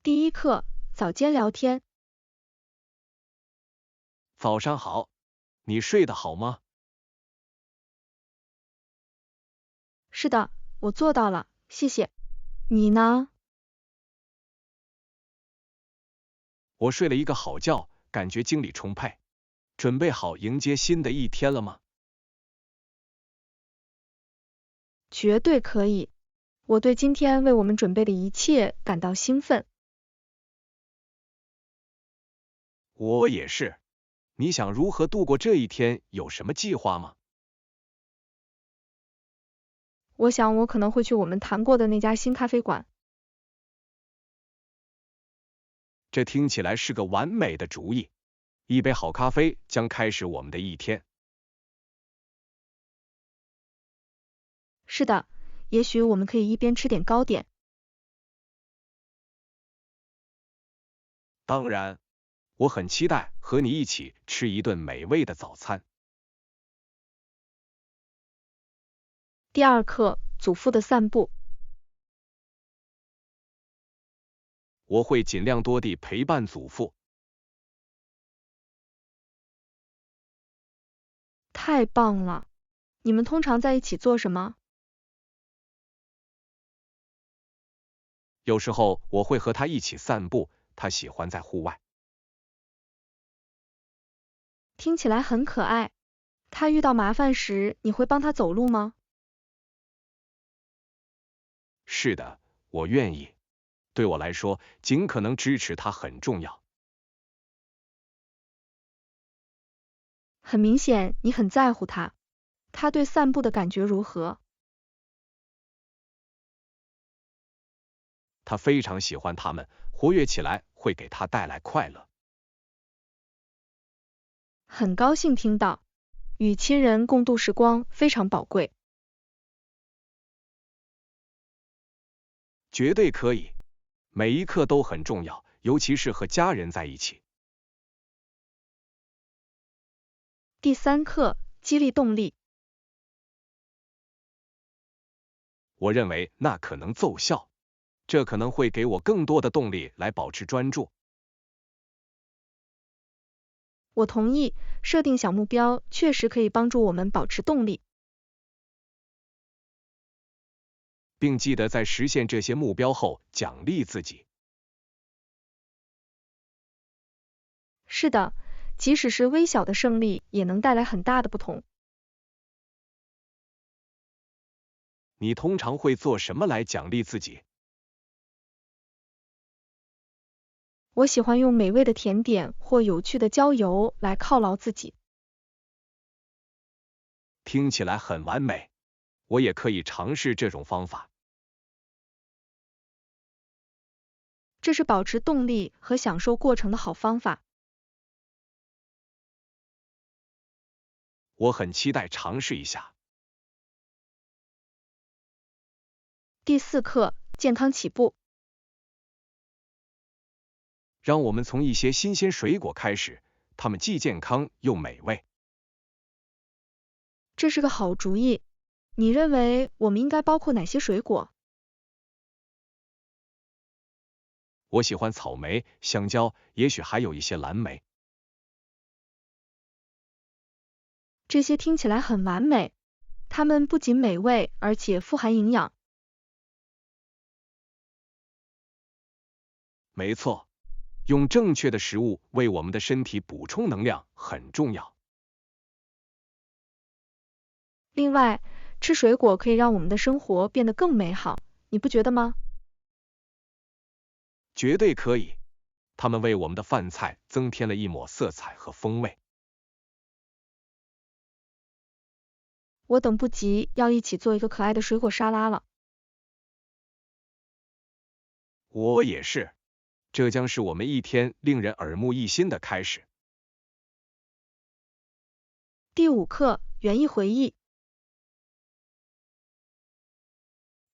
第一课，早间聊天。早上好，你睡得好吗？是的，我做到了，谢谢。你呢？我睡了一个好觉，感觉精力充沛。准备好迎接新的一天了吗？绝对可以。我对今天为我们准备的一切感到兴奋。我也是。你想如何度过这一天？有什么计划吗？我想我可能会去我们谈过的那家新咖啡馆。这听起来是个完美的主意。一杯好咖啡将开始我们的一天。是的，也许我们可以一边吃点糕点。当然，我很期待和你一起吃一顿美味的早餐。第二课，祖父的散步。我会尽量多地陪伴祖父。太棒了！你们通常在一起做什么？有时候我会和他一起散步，他喜欢在户外。听起来很可爱。他遇到麻烦时，你会帮他走路吗？是的，我愿意。对我来说，尽可能支持他很重要。很明显，你很在乎他。他对散步的感觉如何？他非常喜欢它们，活跃起来会给他带来快乐。很高兴听到，与亲人共度时光非常宝贵。绝对可以，每一刻都很重要，尤其是和家人在一起。第三课，激励动力。我认为那可能奏效，这可能会给我更多的动力来保持专注。我同意，设定小目标确实可以帮助我们保持动力。并记得在实现这些目标后奖励自己。是的，即使是微小的胜利，也能带来很大的不同。你通常会做什么来奖励自己？我喜欢用美味的甜点或有趣的郊游来犒劳自己。听起来很完美，我也可以尝试这种方法。这是保持动力和享受过程的好方法。我很期待尝试一下。第四课，健康起步。让我们从一些新鲜水果开始，它们既健康又美味。这是个好主意。你认为我们应该包括哪些水果？我喜欢草莓、香蕉，也许还有一些蓝莓。这些听起来很完美。它们不仅美味，而且富含营养。没错，用正确的食物为我们的身体补充能量很重要。另外，吃水果可以让我们的生活变得更美好，你不觉得吗？绝对可以，它们为我们的饭菜增添了一抹色彩和风味。我等不及要一起做一个可爱的水果沙拉了。我也是，这将是我们一天令人耳目一新的开始。第五课，园艺回忆。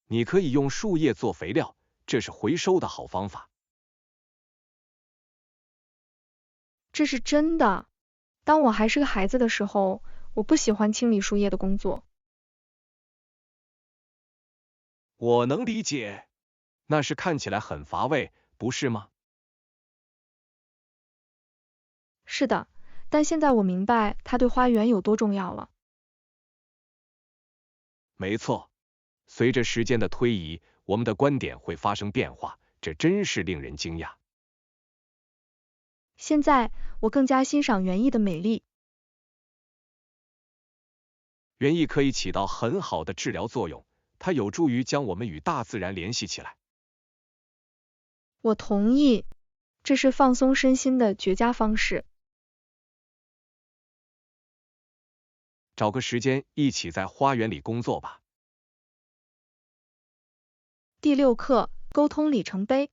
你可以用树叶做肥料，这是回收的好方法。这是真的。当我还是个孩子的时候，我不喜欢清理树叶的工作。我能理解，那是看起来很乏味，不是吗？是的，但现在我明白它对花园有多重要了。没错，随着时间的推移，我们的观点会发生变化，这真是令人惊讶。现在我更加欣赏园艺的美丽。园艺可以起到很好的治疗作用，它有助于将我们与大自然联系起来。我同意，这是放松身心的绝佳方式。找个时间一起在花园里工作吧。第6课，沟通里程碑。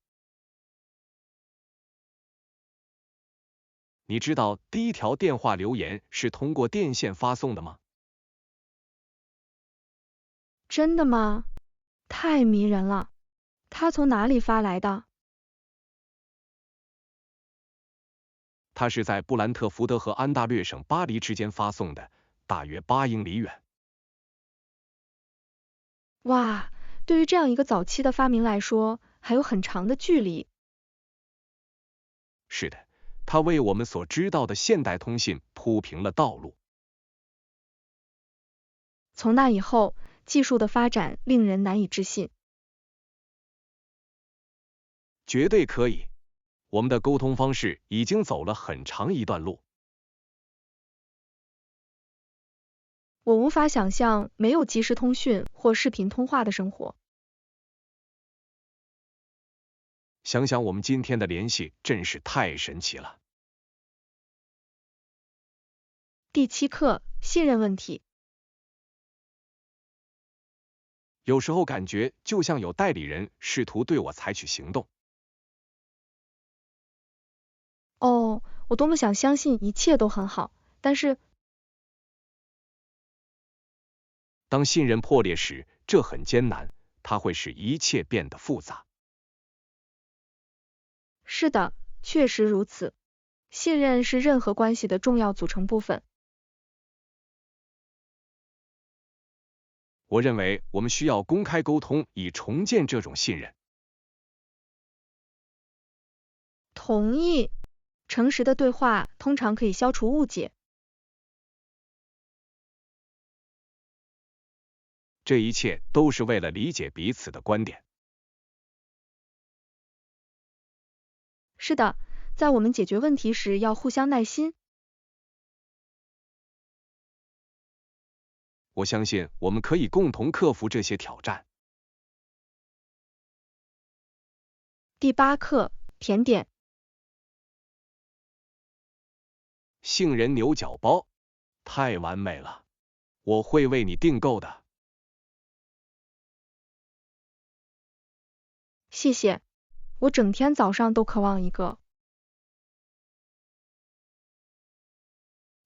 你知道第一条电话留言是通过电线发送的吗？真的吗？太迷人了。他从哪里发来的？它是在布兰特福德和安大略省巴黎之间发送的，大约8英里远。哇，对于这样一个早期的发明来说，还有很长的距离。是的，它为我们所知道的现代通信铺平了道路。从那以后，技术的发展令人难以置信。绝对可以，我们的沟通方式已经走了很长一段路。我无法想象没有即时通讯或视频通话的生活。想想我们今天的联系，真是太神奇了。第7课，信任问题。有时候感觉就像有代理人试图对我采取行动。哦，我多么想相信一切都很好，但是当信任破裂时，这很艰难，它会使一切变得复杂。是的，确实如此。信任是任何关系的重要组成部分。我认为我们需要公开沟通，以重建这种信任。同意。诚实的对话通常可以消除误解。这一切都是为了理解彼此的观点。是的，在我们解决问题时要互相耐心。我相信我们可以共同克服这些挑战。第8课，甜点。杏仁牛角包，太完美了，我会为你订购的。谢谢，我整天早上都渴望一个。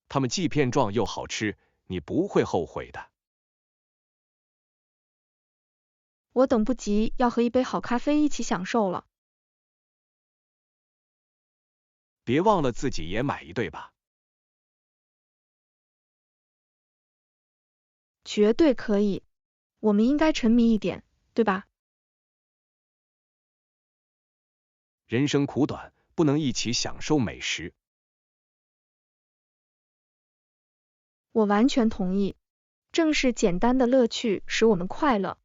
它们既片状又好吃，你不会后悔的。我等不及要和一杯好咖啡一起享受了。别忘了自己也买一对吧。绝对可以。我们应该沉迷一点，对吧？人生苦短，不能一起享受美食。我完全同意。正是简单的乐趣使我们快乐。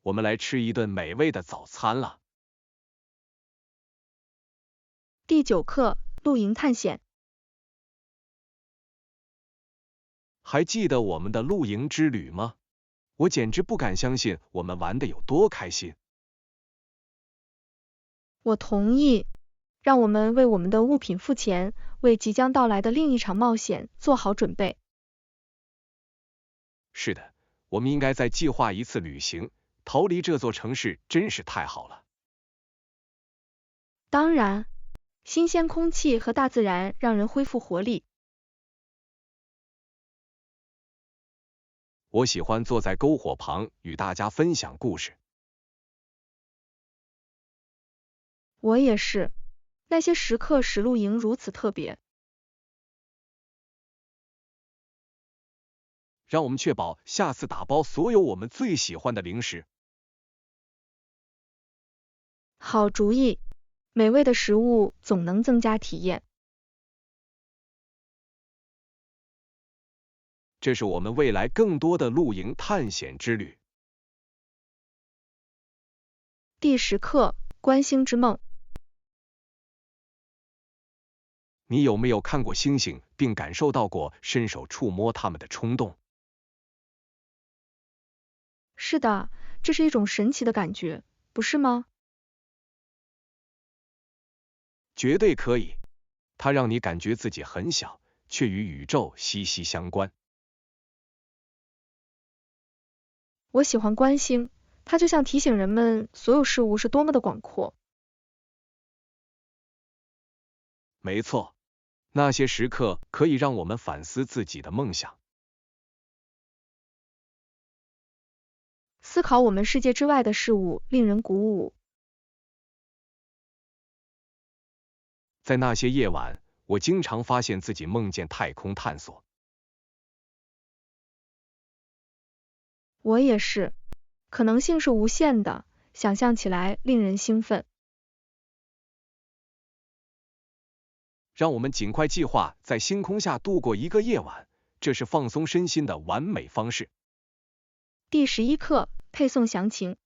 我们来吃一顿美味的早餐了。第9课，露营探险。还记得我们的露营之旅吗？我简直不敢相信我们玩的有多开心。我同意。让我们为我们的物品付钱，为即将到来的另一场冒险做好准备。是的，我们应该再计划一次旅行，逃离这座城市真是太好了。当然，新鲜空气和大自然让人恢复活力。我喜欢坐在篝火旁与大家分享故事。我也是。那些时刻使露营如此特别。让我们确保下次打包所有我们最喜欢的零食。好主意，美味的食物总能增加体验。这是我们未来更多的露营探险之旅。第10课，观星之梦。你有没有看过星星，并感受到过伸手触摸它们的冲动？是的，这是一种神奇的感觉，不是吗？绝对可以，它让你感觉自己很小，却与宇宙息息相关。我喜欢观星，它就像提醒人们所有事物是多么的广阔。没错，那些时刻可以让我们反思自己的梦想，思考我们世界之外的事物，令人鼓舞。在那些夜晚，我经常发现自己梦见太空探索。我也是，可能性是无限的，想象起来令人兴奋。让我们尽快计划在星空下度过一个夜晚，这是放松身心的完美方式。第11课，配送详情。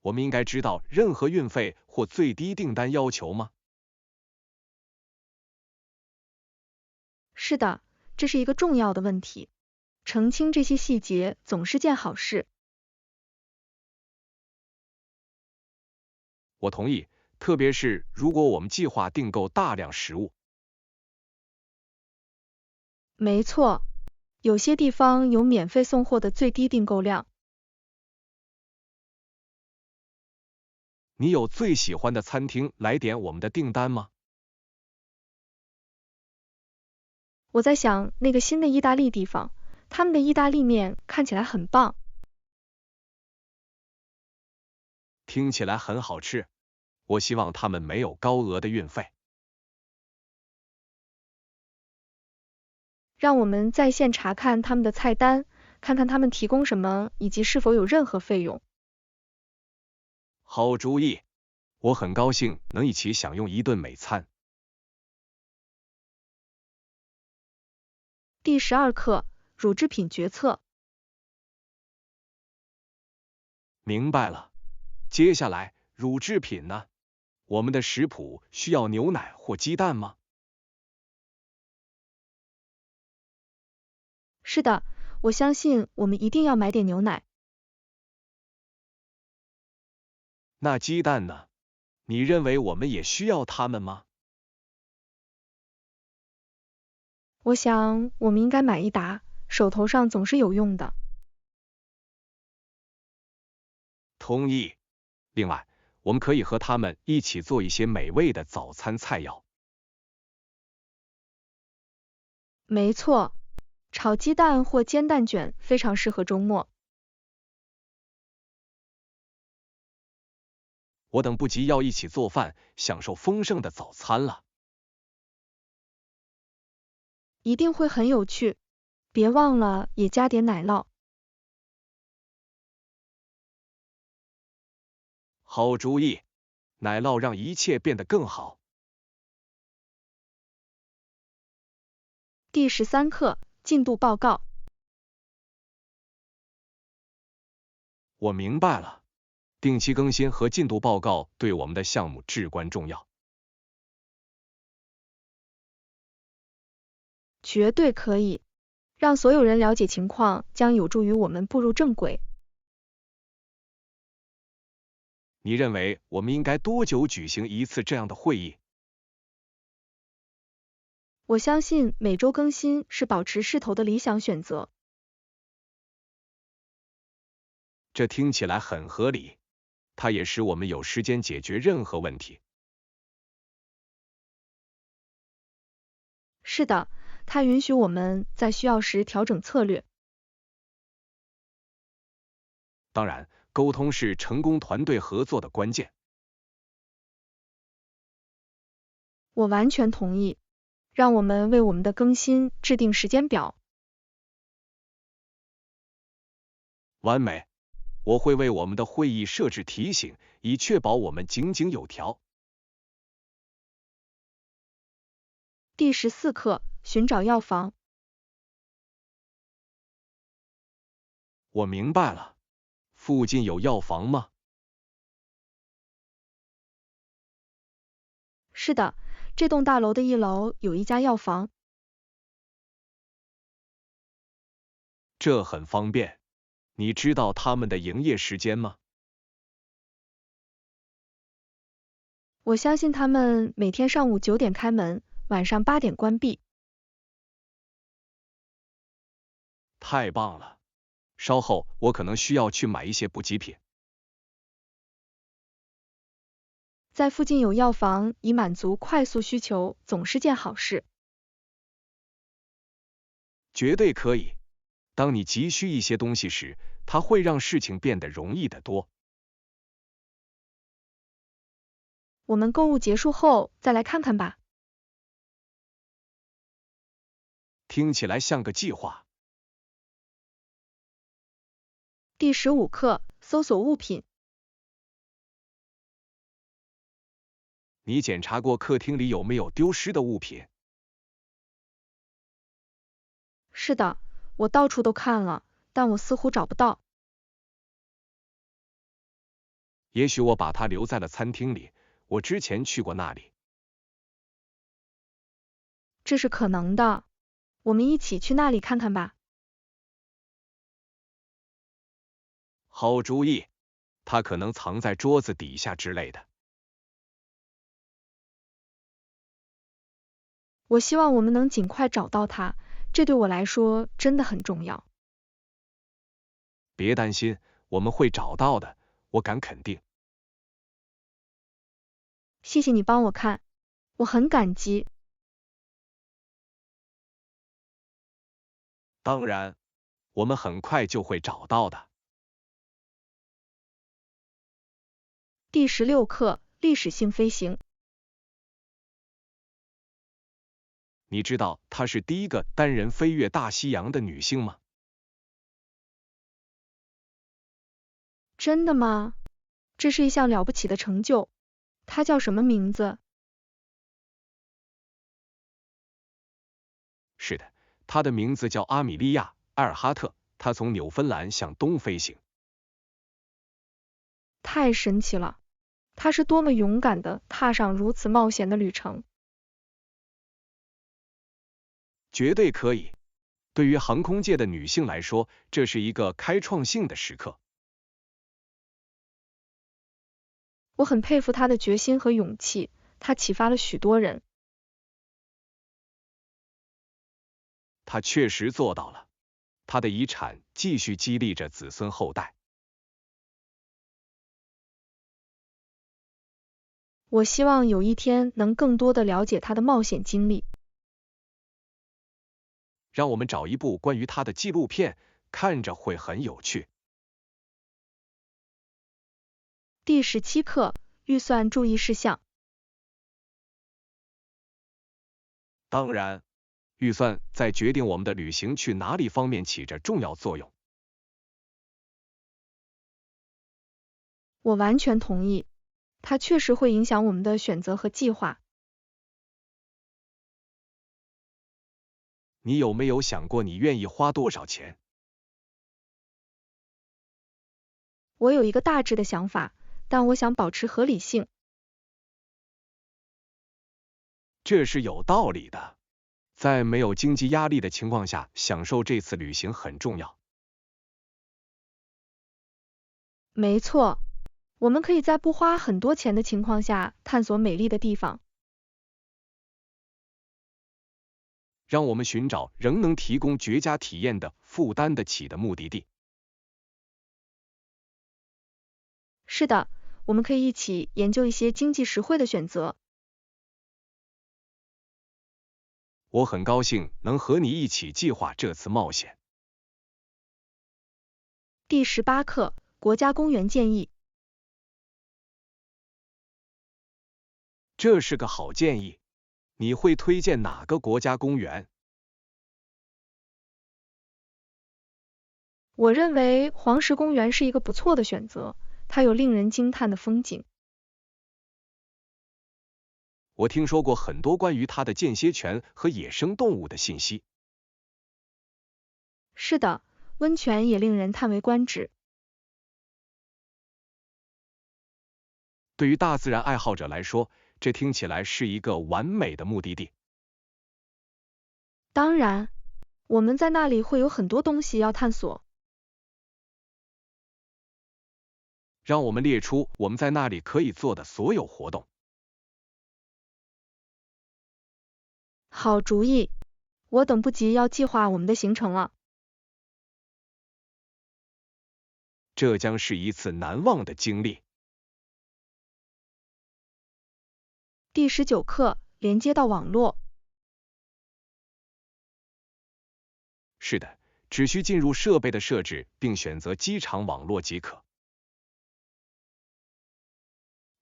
我们应该知道任何运费或最低订单要求吗？是的，这是一个重要的问题。澄清这些细节总是件好事。我同意，特别是如果我们计划订购大量食物。没错，有些地方有免费送货的最低订购量。你有最喜欢的餐厅来点我们的订单吗？我在想那个新的意大利地方，他们的意大利面看起来很棒。听起来很好吃，我希望他们没有高额的运费。让我们在线查看他们的菜单，看看他们提供什么以及是否有任何费用。好主意，我很高兴能一起享用一顿美餐。第12课，乳制品决策。明白了。接下来，乳制品呢？我们的食谱需要牛奶或鸡蛋吗？是的，我相信我们一定要买点牛奶。那鸡蛋呢？你认为我们也需要它们吗？我想我们应该买一打，手头上总是有用的。同意。另外，我们可以和他们一起做一些美味的早餐菜肴。没错，炒鸡蛋或煎蛋卷非常适合周末。我等不及要一起做饭，享受丰盛的早餐了。一定会很有趣，别忘了也加点奶酪。好主意，奶酪让一切变得更好。第13课，进度报告。我明白了，定期更新和进度报告对我们的项目至关重要。绝对可以，让所有人了解情况，将有助于我们步入正轨。你认为我们应该多久举行一次这样的会议？我相信每周更新是保持势头的理想选择。这听起来很合理，它也使我们有时间解决任何问题。是的，它允许我们在需要时调整策略。当然，沟通是成功团队合作的关键。我完全同意，让我们为我们的更新制定时间表。完美，我会为我们的会议设置提醒，以确保我们井井有条。第14课，寻找药房。我明白了，附近有药房吗？是的，这栋大楼的1楼有一家药房。这很方便。你知道他们的营业时间吗？我相信他们每天上午9点开门，晚上8点关闭。太棒了！稍后我可能需要去买一些补给品。在附近有药房，以满足快速需求，总是件好事。绝对可以。当你急需一些东西时，它会让事情变得容易得多。我们购物结束后再来看看吧。听起来像个计划。第15课，搜索物品。你检查过客厅里有没有丢失的物品？是的，我到处都看了，但我似乎找不到。也许我把它留在了餐厅里，我之前去过那里。这是可能的，我们一起去那里看看吧。好主意，它可能藏在桌子底下之类的。我希望我们能尽快找到它，这对我来说真的很重要。别担心，我们会找到的，我敢肯定。谢谢你帮我看，我很感激。当然，我们很快就会找到的。第16课，历史性飞行。你知道她是第一个单人飞越大西洋的女性吗？真的吗？这是一项了不起的成就。她叫什么名字？是的，她的名字叫阿米莉亚·埃尔哈特，她从纽芬兰向东飞行。太神奇了！她是多么勇敢地踏上如此冒险的旅程。绝对可以。对于航空界的女性来说，这是一个开创性的时刻。我很佩服她的决心和勇气，她启发了许多人。她确实做到了。她的遗产继续激励着子孙后代。我希望有一天能更多地了解她的冒险经历。让我们找一部关于她的纪录片，看着会很有趣。第17课，预算注意事项。当然，预算在决定我们的旅行去哪里方面起着重要作用。我完全同意，它确实会影响我们的选择和计划。你有没有想过你愿意花多少钱？我有一个大致的想法，但我想保持合理性。这是有道理的。在没有经济压力的情况下，享受这次旅行很重要。没错，我们可以在不花很多钱的情况下探索美丽的地方。让我们寻找仍能提供绝佳体验的、负担得起的目的地。是的，我们可以一起研究一些经济实惠的选择。我很高兴能和你一起计划这次冒险。第18课，国家公园建议。这是个好建议。你会推荐哪个国家公园？我认为黄石公园是一个不错的选择，它有令人惊叹的风景。我听说过很多关于它的间歇泉和野生动物的信息。是的，温泉也令人叹为观止。对于大自然爱好者来说，这听起来是一个完美的目的地。当然，我们在那里会有很多东西要探索。让我们列出我们在那里可以做的所有活动。好主意，我等不及要计划我们的行程了。这将是一次难忘的经历。第19课，连接到网络。是的，只需进入设备的设置，并选择机场网络即可。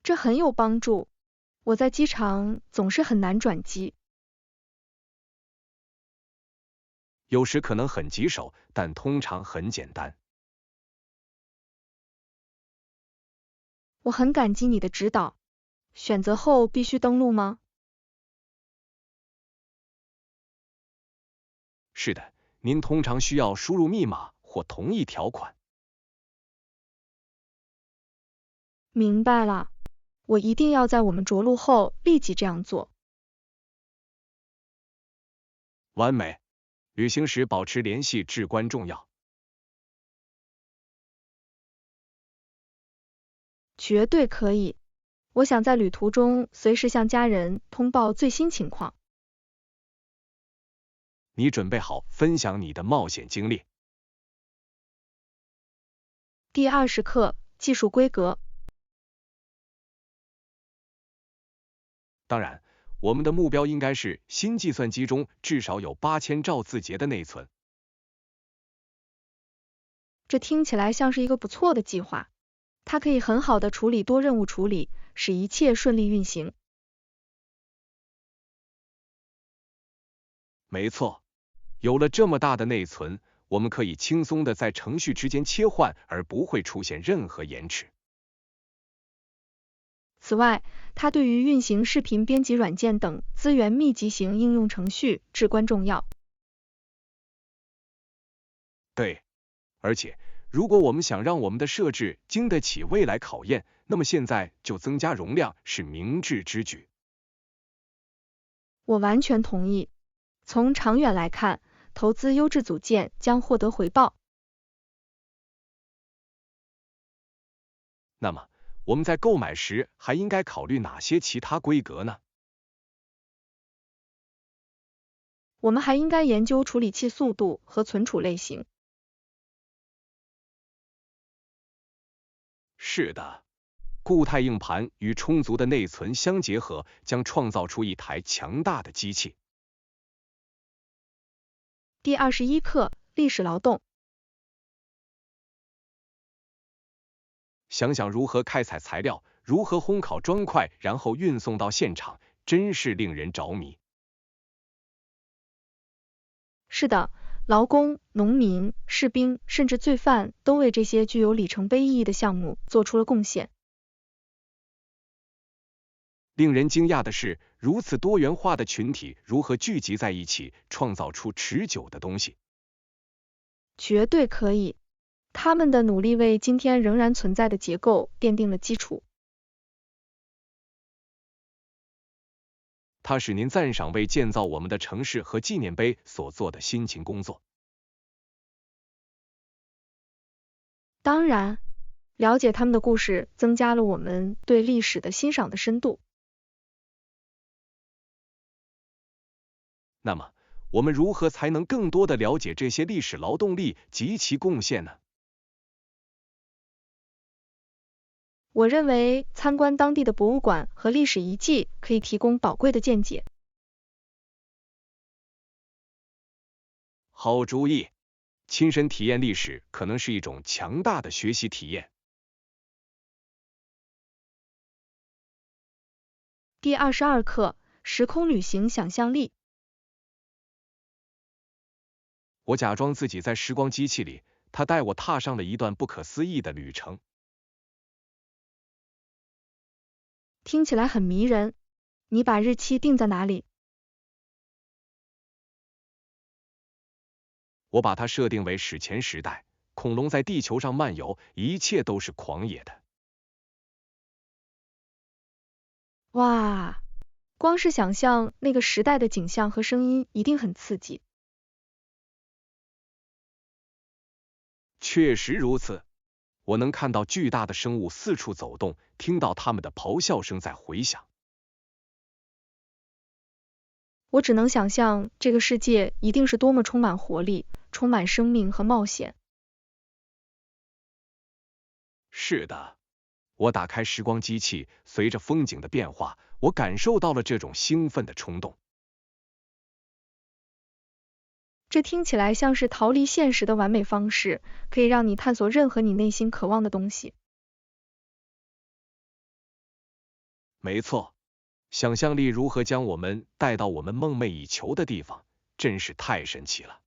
这很有帮助。我在机场总是很难转机。有时可能很棘手，但通常很简单。我很感激你的指导。选择后必须登录吗？是的，您通常需要输入密码或同意条款。明白了，我一定要在我们着陆后立即这样做。完美。旅行时保持联系至关重要。绝对可以。我想在旅途中随时向家人通报最新情况。你准备好分享你的冒险经历？第20课，技术规格。当然，我们的目标应该是新计算机中至少有8000兆字节的内存。这听起来像是一个不错的计划。它可以很好的处理多任务处理，使一切顺利运行。没错，有了这么大的内存，我们可以轻松的在程序之间切换，而不会出现任何延迟。此外，它对于运行视频编辑软件等资源密集型应用程序至关重要。对，而且如果我们想让我们的设置经得起未来考验，那么现在就增加容量是明智之举。我完全同意。从长远来看，投资优质组件将获得回报。那么，我们在购买时还应该考虑哪些其他规格呢？我们还应该研究处理器速度和存储类型。是的，固态硬盘与充足的内存相结合，将创造出一台强大的机器。第21课，历史劳动。想想如何开采材料，如何烘烤砖块，然后运送到现场，真是令人着迷。是的，劳工、农民、士兵，甚至罪犯都为这些具有里程碑意义的项目做出了贡献。令人惊讶的是，如此多元化的群体如何聚集在一起，创造出持久的东西。绝对可以。他们的努力为今天仍然存在的结构奠定了基础。它使您赞赏为建造我们的城市和纪念碑所做的辛勤工作。当然，了解他们的故事增加了我们对历史的欣赏的深度。那么，我们如何才能更多的了解这些历史劳动力及其贡献呢？我认为参观当地的博物馆和历史遗迹可以提供宝贵的见解。好主意，亲身体验历史可能是一种强大的学习体验。第22课，时空旅行想象力。我假装自己在时光机器里，他带我踏上了一段不可思议的旅程。听起来很迷人。你把日期定在哪里？我把它设定为史前时代，恐龙在地球上漫游，一切都是狂野的。哇，光是想象那个时代的景象和声音一定很刺激。确实如此，我能看到巨大的生物四处走动，听到它们的咆哮声在回响。我只能想象这个世界一定是多么充满活力，充满生命和冒险。是的，我打开时光机器，随着风景的变化，我感受到了这种兴奋的冲动。这听起来像是逃离现实的完美方式，可以让你探索任何你内心渴望的东西。没错，想象力如何将我们带到我们梦寐以求的地方，真是太神奇了。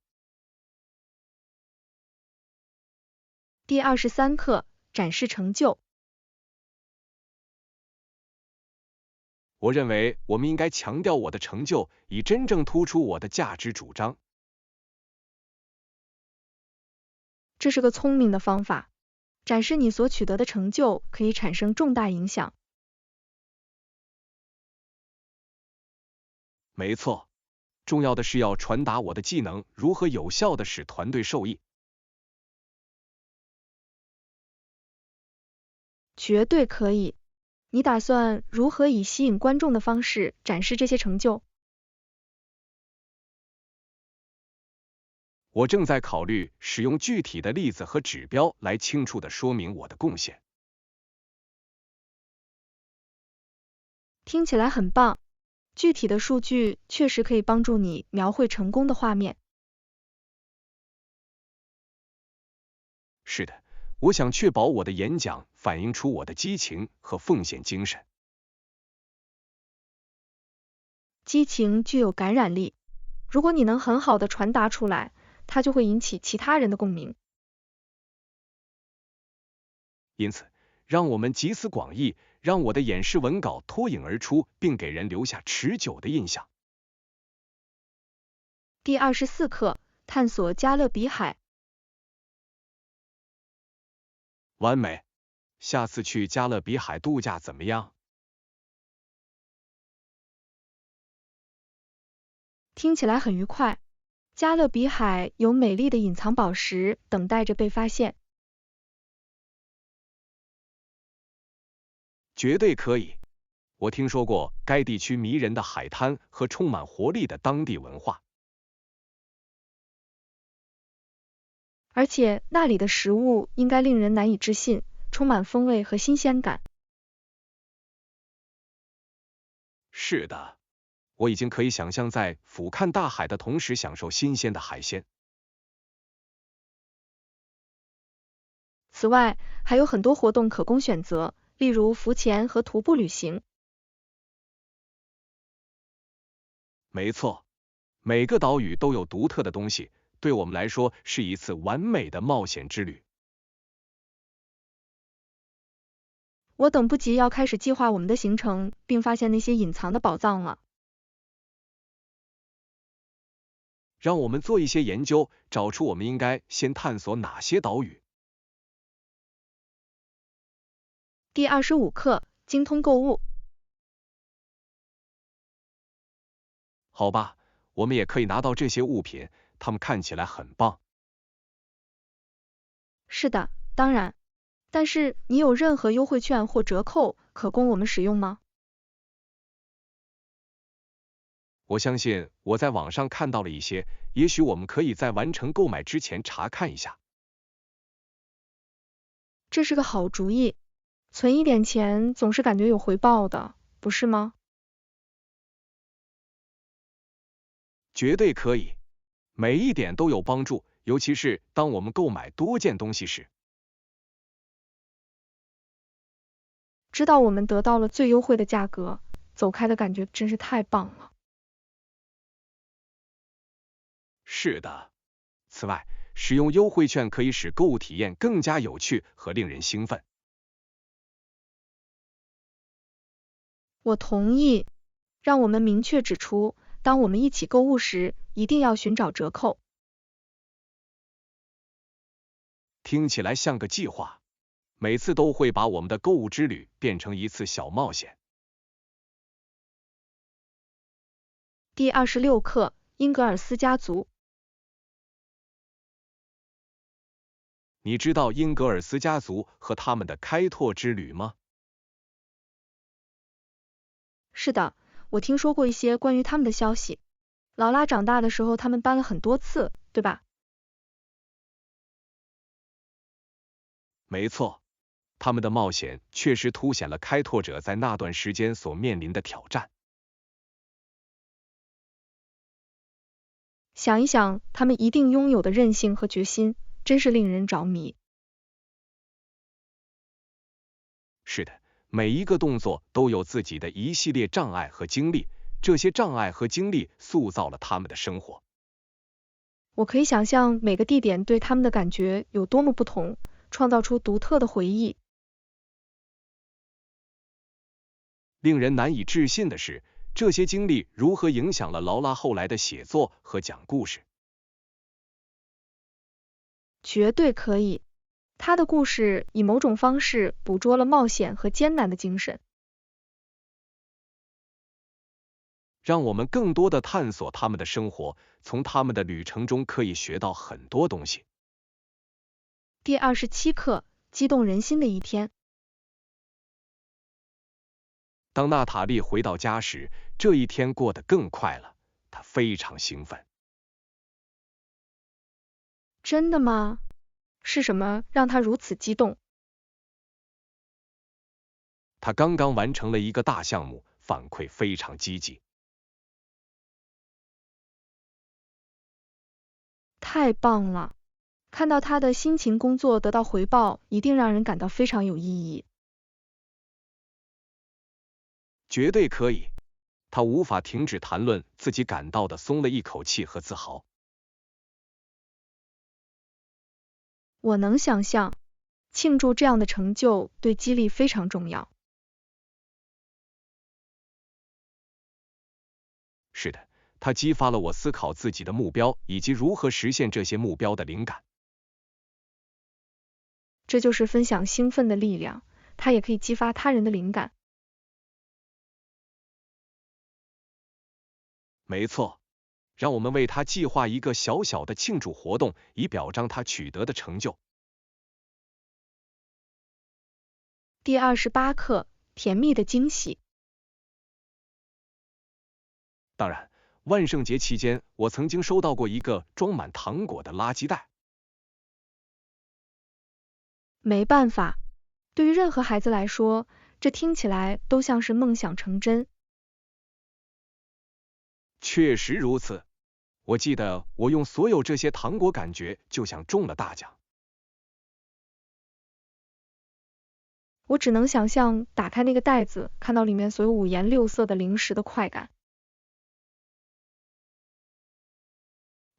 第23课，展示成就。我认为我们应该强调我的成就，以真正突出我的价值主张。这是个聪明的方法，展示你所取得的成就可以产生重大影响。没错，重要的是要传达我的技能如何有效地使团队受益。绝对可以。你打算如何以吸引观众的方式展示这些成就？我正在考虑使用具体的例子和指标来清楚地说明我的贡献。听起来很棒。具体的数据确实可以帮助你描绘成功的画面。是的，我想确保我的演讲反映出我的激情和奉献精神。激情具有感染力，如果你能很好的传达出来，它就会引起其他人的共鸣。因此，让我们集思广益，让我的演示文稿脱颖而出，并给人留下持久的印象。第24课，探索加勒比海。完美，下次去加勒比海度假怎么样？听起来很愉快。加勒比海有美丽的隐藏宝石等待着被发现。绝对可以。我听说过该地区迷人的海滩和充满活力的当地文化。而且那里的食物应该令人难以置信，充满风味和新鲜感。是的，我已经可以想象在俯瞰大海的同时享受新鲜的海鲜。此外，还有很多活动可供选择，例如浮潜和徒步旅行。没错，每个岛屿都有独特的东西，对我们来说是一次完美的冒险之旅。我等不及要开始计划我们的行程，并发现那些隐藏的宝藏了。让我们做一些研究，找出我们应该先探索哪些岛屿。第25课，精通购物。好吧，我们也可以拿到这些物品，它们看起来很棒。是的，当然。但是你有任何优惠券或折扣可供我们使用吗？我相信我在网上看到了一些，也许我们可以在完成购买之前查看一下。这是个好主意。存一点钱总是感觉有回报的，不是吗？绝对可以，每一点都有帮助，尤其是当我们购买多件东西时。知道我们得到了最优惠的价格，走开的感觉真是太棒了。是的。此外，使用优惠券可以使购物体验更加有趣和令人兴奋。我同意，让我们明确指出，当我们一起购物时，一定要寻找折扣。听起来像个计划，每次都会把我们的购物之旅变成一次小冒险。第26课，英格尔斯家族。你知道英格尔斯家族和他们的开拓之旅吗？是的，我听说过一些关于他们的消息。劳拉长大的时候，他们搬了很多次，对吧？没错，他们的冒险确实凸显了开拓者在那段时间所面临的挑战。想一想，他们一定拥有的韧性和决心，真是令人着迷。是的，每一个动作都有自己的一系列障碍和经历，这些障碍和经历塑造了他们的生活。我可以想象每个地点对他们的感觉有多么不同，创造出独特的回忆。令人难以置信的是，这些经历如何影响了劳拉后来的写作和讲故事。绝对可以，他的故事以某种方式捕捉了冒险和艰难的精神。让我们更多的探索他们的生活，从他们的旅程中可以学到很多东西。第27课，激动人心的一天。当娜塔莉回到家时，这一天过得更快了，她非常兴奋。真的吗？是什么让她如此激动？她刚刚完成了一个大项目，反馈非常积极。太棒了！看到她的辛勤工作得到回报，一定让人感到非常有意义。绝对可以，她无法停止谈论自己感到的松了一口气和自豪。我能想象，庆祝这样的成就对激励非常重要。是的，它激发了我思考自己的目标以及如何实现这些目标的灵感。这就是分享兴奋的力量，它也可以激发他人的灵感。没错，让我们为他计划一个小小的庆祝活动，以表彰他取得的成就。第28课，甜蜜的惊喜。当然，万圣节期间，我曾经收到过一个装满糖果的垃圾袋。没办法，对于任何孩子来说，这听起来都像是梦想成真。确实如此，我记得我用所有这些糖果，感觉就像中了大奖。我只能想象打开那个袋子，看到里面所有五颜六色的零食的快感。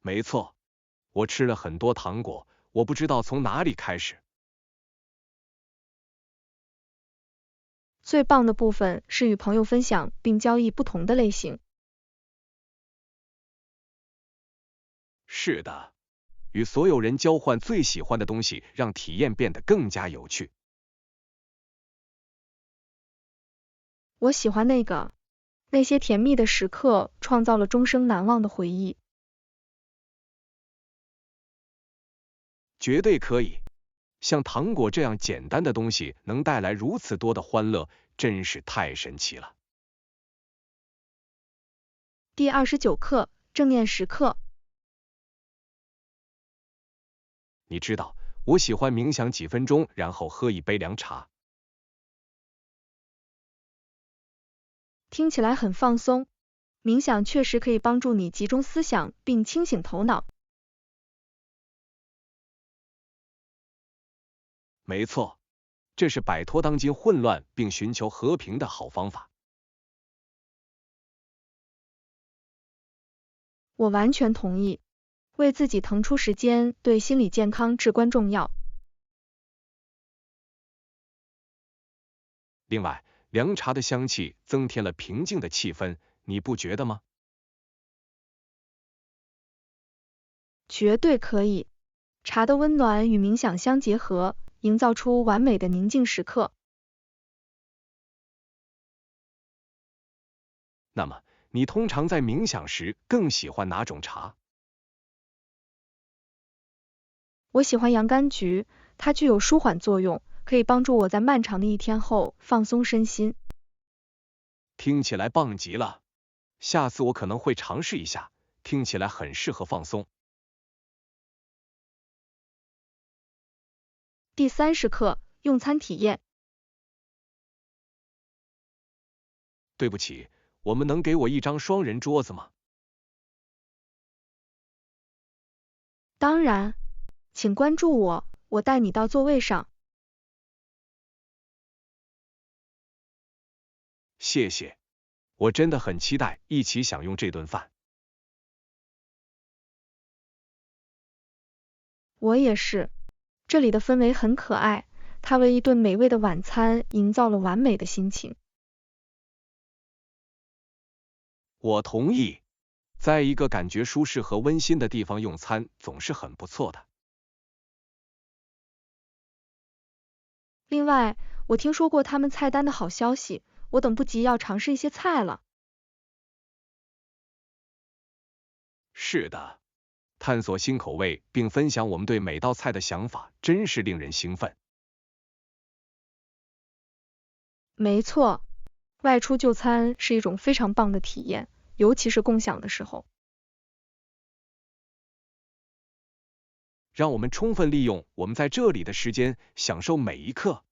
没错，我吃了很多糖果，我不知道从哪里开始。最棒的部分是与朋友分享并交易不同的类型。是的，与所有人交换最喜欢的东西，让体验变得更加有趣。我喜欢那些甜蜜的时刻创造了终生难忘的回忆。绝对可以，像糖果这样简单的东西能带来如此多的欢乐，真是太神奇了。第29课，正念时刻。你知道，我喜欢冥想几分钟，然后喝一杯凉茶。听起来很放松，冥想确实可以帮助你集中思想并清醒头脑。没错，这是摆脱当今混乱并寻求和平的好方法。我完全同意。为自己腾出时间对心理健康至关重要。另外，凉茶的香气增添了平静的气氛，你不觉得吗？绝对可以。茶的温暖与冥想相结合，营造出完美的宁静时刻。那么，你通常在冥想时更喜欢哪种茶？我喜欢洋甘菊，它具有舒缓作用，可以帮助我在漫长的一天后放松身心。听起来棒极了，下次我可能会尝试一下，听起来很适合放松。第30课，用餐体验。对不起，我们能给我一张双人桌子吗？当然，请关注我，我带你到座位上。谢谢，我真的很期待一起享用这顿饭。我也是，这里的氛围很可爱，它为一顿美味的晚餐营造了完美的心情。我同意，在一个感觉舒适和温馨的地方用餐总是很不错的。另外，我听说过他们菜单的好消息，我等不及要尝试一些菜了。是的，探索新口味并分享我们对每道菜的想法，真是令人兴奋。没错，外出就餐是一种非常棒的体验，尤其是共享的时候。让我们充分利用我们在这里的时间，享受每一刻。